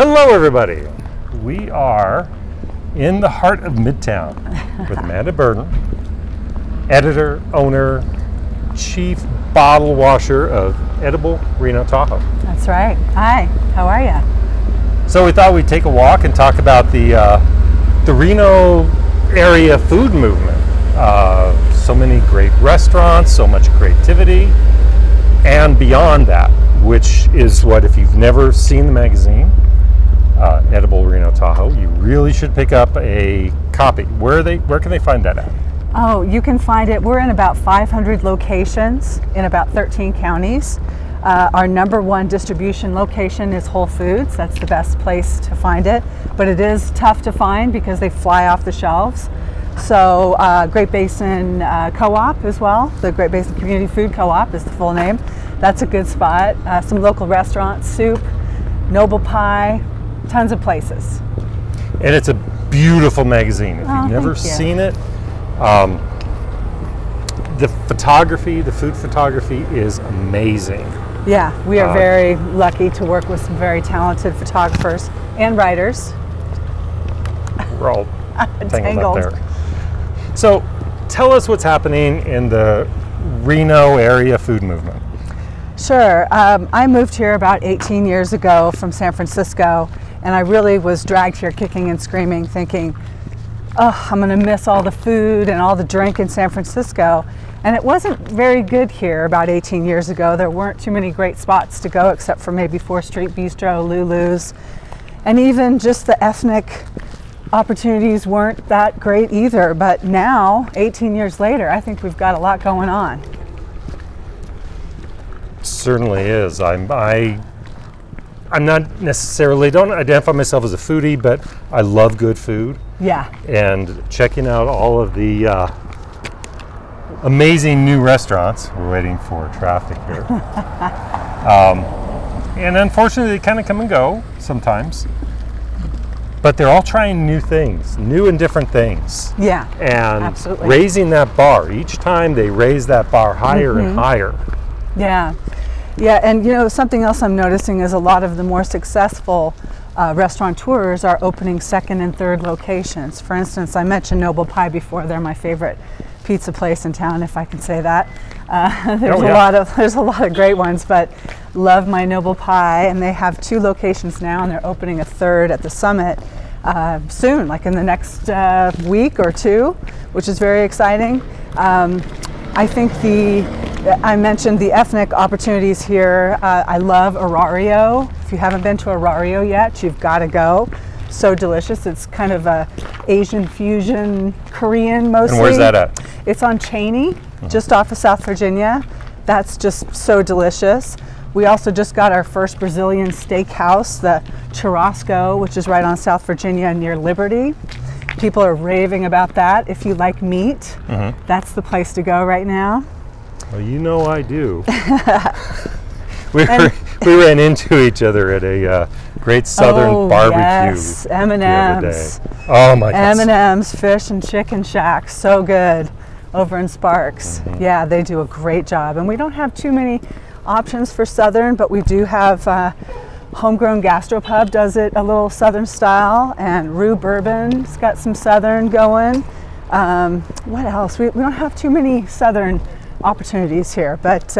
Hello, everybody. We are in the heart of MidTown with Amanda Burden, editor, owner, chief bottle washer of Edible Reno Tahoe. That's right. Hi, how are you? So we thought we'd take a walk and talk about the Reno area food movement. So many great restaurants, so much creativity, and beyond that, which is what, if you've never seen the magazine, Edible Reno Tahoe, you really should pick up a copy. Where can they find that at? Oh, you can find it. We're in about 500 locations in about 13 counties. Our number one distribution location is Whole Foods. That's the best place to find it, but it is tough to find because they fly off the shelves. So Great Basin Co-op as well. The Great Basin Community Food Co-op is the full name. That's a good spot. Some local restaurants, Soup, Noble Pie, tons of places. And it's a beautiful magazine. If you've never seen it, the photography, the food photography is amazing. Yeah, we are very lucky to work with some very talented photographers and writers. We're all tangled up there. So tell us what's happening in the Reno area food movement. Sure. I moved here about 18 years ago from San Francisco, and I really was dragged here kicking and screaming, thinking, oh, I'm going to miss all the food and all the drink in San Francisco. And it wasn't very good here about 18 years ago. There weren't too many great spots to go except for maybe 4th Street Bistro, Lulu's, and even just the ethnic opportunities weren't that great either. But now, 18 years later, I think we've got a lot going on. It certainly is. I'm not necessarily, don't identify myself as a foodie, but I love good food. Yeah. And checking out all of the amazing new restaurants. We're waiting for traffic here. And unfortunately, they kind of come and go sometimes. But they're all trying new things, new and different things. Yeah, and absolutely. Raising that bar. Each time they raise that bar higher and higher. Yeah. Yeah, and you know, something else I'm noticing is a lot of the more successful restaurateurs are opening second and third locations. For instance, I mentioned Noble Pie before. They're my favorite pizza place in town, if I can say that. There's a lot of great ones, but love my Noble Pie, and they have 2 locations now, and they're opening a third at the Summit soon, like in the next week or 2, which is very exciting. I think I mentioned the ethnic opportunities here. I love Arario. If you haven't been to Arario yet, you've got to go. So delicious. It's kind of a Asian fusion, Korean mostly. And where's that at? It's on Cheney, just off of South Virginia. That's just so delicious. We also just got our first Brazilian steakhouse, the Churrasco, which is right on South Virginia near Liberty. People are raving about that. If you like meat, that's the place to go right now. Well, you know I do. We ran into each other at a great Southern barbecue. Yes, M&M's. Oh my gosh. M&M's Fish and Chicken Shack, so good over in Sparks. Yeah, they do a great job. And we don't have too many options for Southern, but we do have Homegrown Gastropub does it a little Southern style, and Rue Bourbon's got some Southern going. What else? We don't have too many Southern opportunities here, but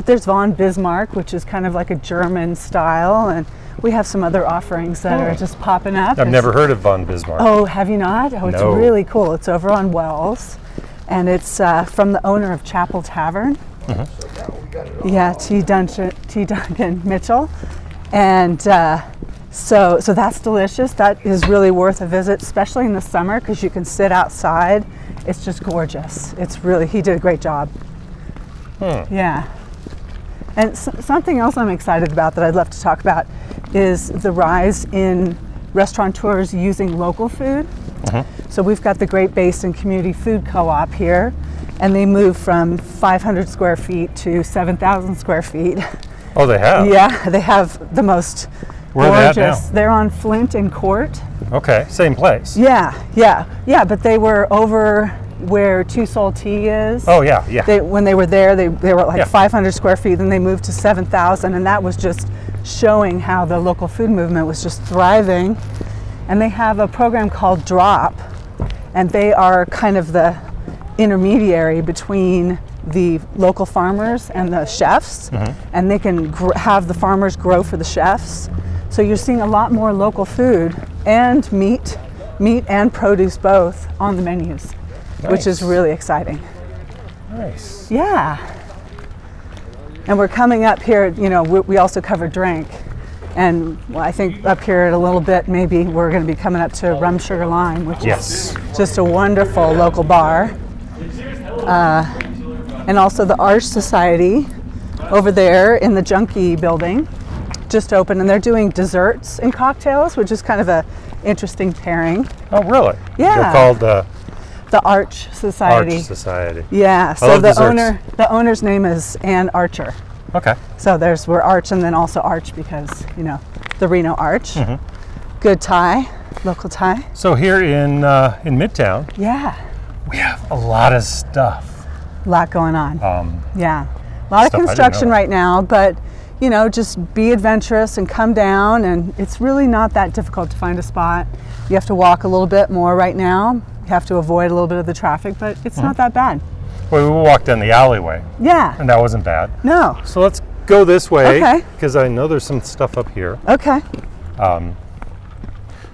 there's Von Bismarck, which is kind of like a German style, and we have some other offerings that are just popping up. I've never heard of Von Bismarck. Oh, have you not? Oh, it's No. really cool. It's over on Wells, and it's from the owner of Chapel Tavern. Yeah, T. Duncan Mitchell, and so that's delicious. That is really worth a visit, especially in the summer, because you can sit outside. It's just gorgeous. He did a great job. Yeah. And something else I'm excited about that I'd love to talk about is the rise in restaurateurs using local food. So we've got the Great Basin Community Food Co-op here, and they moved from 500 square feet to 7,000 square feet. Oh, they have? Yeah, they have the most Where gorgeous. are they at now? They're on Flint and Court. Okay, same place. Yeah, but they were over where Two Soul Tea is. Oh, yeah. When they were there, they were like 500 square feet, then they moved to 7,000, and that was just showing how the local food movement was just thriving. And they have a program called Drop, and they are kind of the intermediary between the local farmers and the chefs, and they can have the farmers grow for the chefs. So you're seeing a lot more local food and meat and produce both on the menus, which is really exciting. Nice. Yeah. And we're coming up here, you know, we also cover drink. And I think up here in a little bit, maybe we're going to be coming up to Rum Sugar Lime, which is just a wonderful local bar. And also the Arch Society over there in the Junkie building just opened, and they're doing desserts and cocktails, which is kind of a interesting pairing. Oh, really? Yeah. They're called the Arch Society. Arch Society. Yeah. So love desserts. the owner's name is Ann Archer. Okay. So we're Arch, and then also Arch because, you know, the Reno Arch. Good Thai, local Thai. So here in Midtown, Yeah. we have a lot of stuff. A lot going on. Yeah. A lot of Stuff I didn't construction know. right now, but, you know, just be adventurous and come down, and it's really not that difficult to find a spot. You have to walk a little bit more right now. You have to avoid a little bit of the traffic, but it's not that bad. Well, we walked down the alleyway, Yeah. and that wasn't bad. No. So let's go this way, Okay. because I know there's some stuff up here. Okay.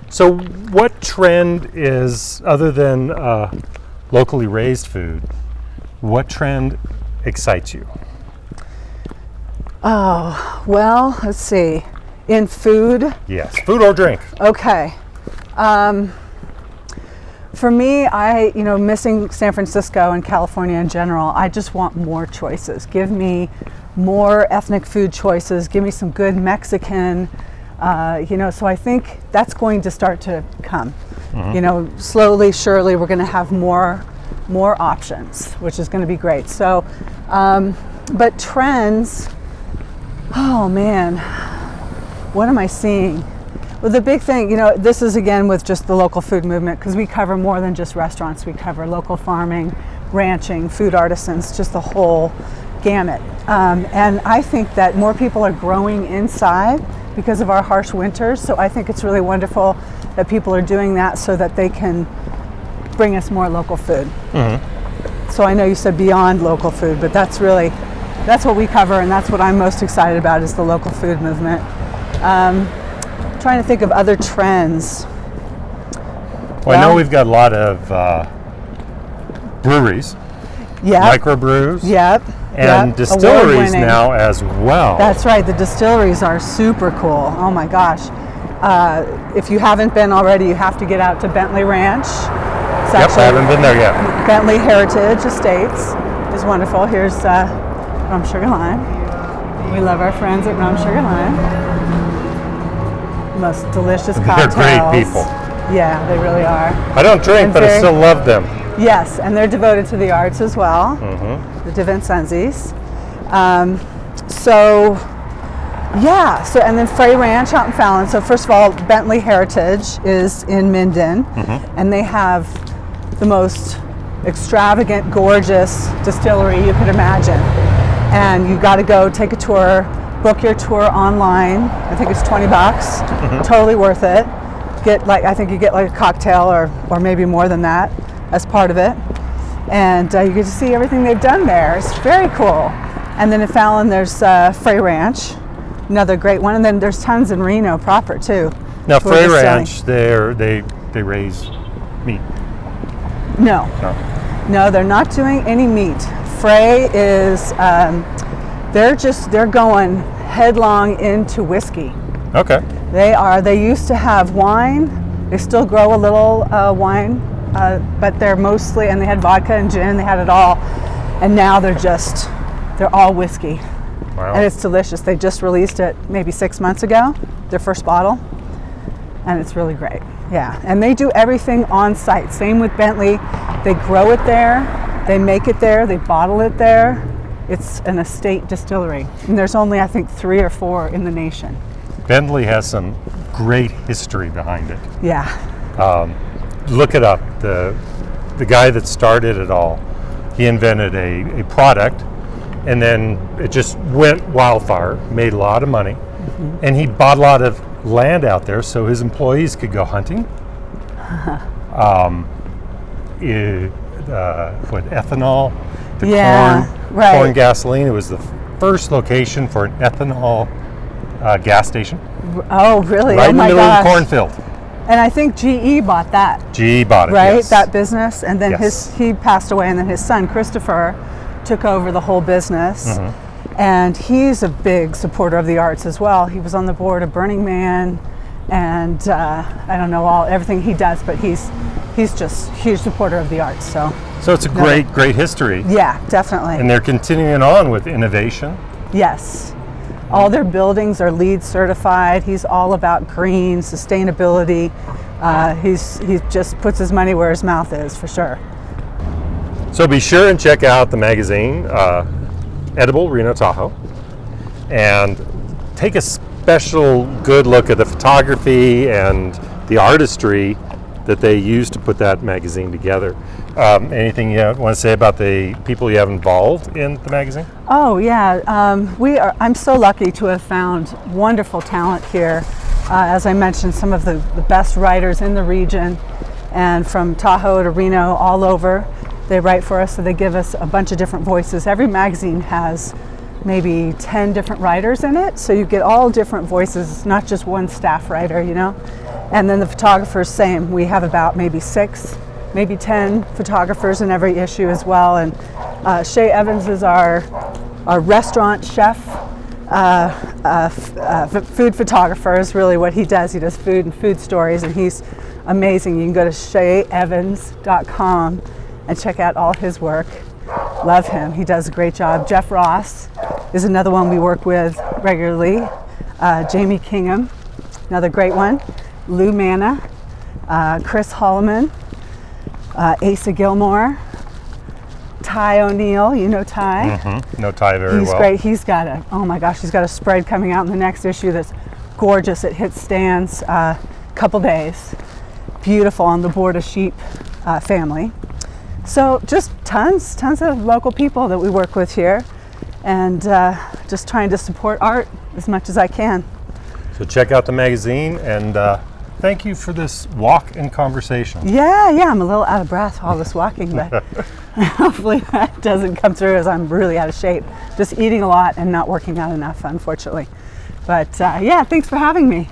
So what trend is, other than locally raised food, what trend excites you? Oh, well, let's see. In food, Yes, food or drink. okay. For me, missing San Francisco and California in general, I just want more choices. Give me more ethnic food choices. Give me some good Mexican, so I think that's going to start to come. You know, slowly, surely, we're going to have more options, which is going to be great. So, but trends, oh man, what am I seeing? Well, the big thing, this is again with just the local food movement, because we cover more than just restaurants. We cover local farming, ranching, food artisans, just the whole gamut. And I think that more people are growing inside because of our harsh winters. So I think it's really wonderful that people are doing that so that they can bring us more local food. So I know you said beyond local food, but that's what we cover, and that's what I'm most excited about is the local food movement. Trying to think of other trends. Well, I know we've got a lot of breweries, microbrews, and distilleries now as well. That's right, the distilleries are super cool. Oh my gosh. If you haven't been already, you have to get out to Bentley Ranch. I haven't been there yet. Bentley Heritage Estates is wonderful. Here's Rum Sugar Lime. We love our friends at Rum Sugar Lime. Most delicious cocktails. They're great people. Yeah, they really are. I don't drink, but I still love them. Yes, and they're devoted to the arts as well. The DiVincenzi's. And then Frey Ranch out in Fallon. So first of all, Bentley Heritage is in Minden, and they have the most extravagant, gorgeous distillery you could imagine. And you've got to go take a tour. Book your tour online. I think it's $20. Totally worth it. I think you get like a cocktail or maybe more than that as part of it. And you get to see everything they've done there. It's very cool. And then in Fallon, there's Frey Ranch, another great one. And then there's tons in Reno proper too. Now Frey Ranch, they raise meat. No, they're not doing any meat. Frey is. They're going headlong into whiskey. Okay. They used to have wine. They still grow a little wine, but they're mostly, and they had vodka and gin, they had it all. And now they're all whiskey. Wow. And it's delicious. They just released it maybe 6 months ago, their first bottle. And it's really great. Yeah. And they do everything on site. Same with Bentley. They grow it there, they make it there, they bottle it there. It's an estate distillery, and there's only, I think, 3 or 4 in the nation. Bentley has some great history behind it. Yeah. Look it up. The guy that started it all, he invented a product, and then it just went wildfire, made a lot of money, And he bought a lot of land out there so his employees could go hunting. Ethanol, the corn gasoline. It was the first location for an ethanol gas station. Oh, really? Right oh in the my middle gosh. of the cornfield. And I think GE bought that. GE bought it, right? yes. That business. And then Yes. he passed away, and then his son, Christopher, took over the whole business. And he's a big supporter of the arts as well. He was on the board of Burning Man, and I don't know everything he does, but he's just a huge supporter of the arts. So it's a great history. yeah, definitely. And they're continuing on with innovation. Yes. All their buildings are LEED certified. He's all about green, sustainability. He just puts his money where his mouth is, for sure. So be sure and check out the magazine, Edible Reno Tahoe, and take a special good look at the photography and the artistry that they use to put that magazine together. Anything you want to say about the people you have involved in the magazine? Oh yeah, I'm so lucky to have found wonderful talent here. As I mentioned, some of the best writers in the region, and from Tahoe to Reno, all over. They write for us, so they give us a bunch of different voices. Every magazine has maybe 10 different writers in it, so you get all different voices. It's not just one staff writer, And then the photographers, same. We have about maybe 6, maybe 10 photographers in every issue as well. And Shay Evans is our restaurant chef, food photographer is really what he does. He does food and food stories, and he's amazing. You can go to shayevans.com and check out all his work. Love him. He does a great job. Jeff Ross is another one we work with regularly. Jamie Kingham, another great one. Lou Manna, Chris Holloman, Asa Gilmore, Ty O'Neill. You know Ty? Know Ty very well. He's great. He's got a spread coming out in the next issue that's gorgeous. It hits stands couple days. Beautiful, on the Board of Sheep family. So just tons of local people that we work with here, and just trying to support art as much as I can. So check out the magazine, and thank you for this walk and conversation. Yeah, I'm a little out of breath all this walking, but hopefully that doesn't come through as I'm really out of shape. Just eating a lot and not working out enough, unfortunately. But yeah, thanks for having me.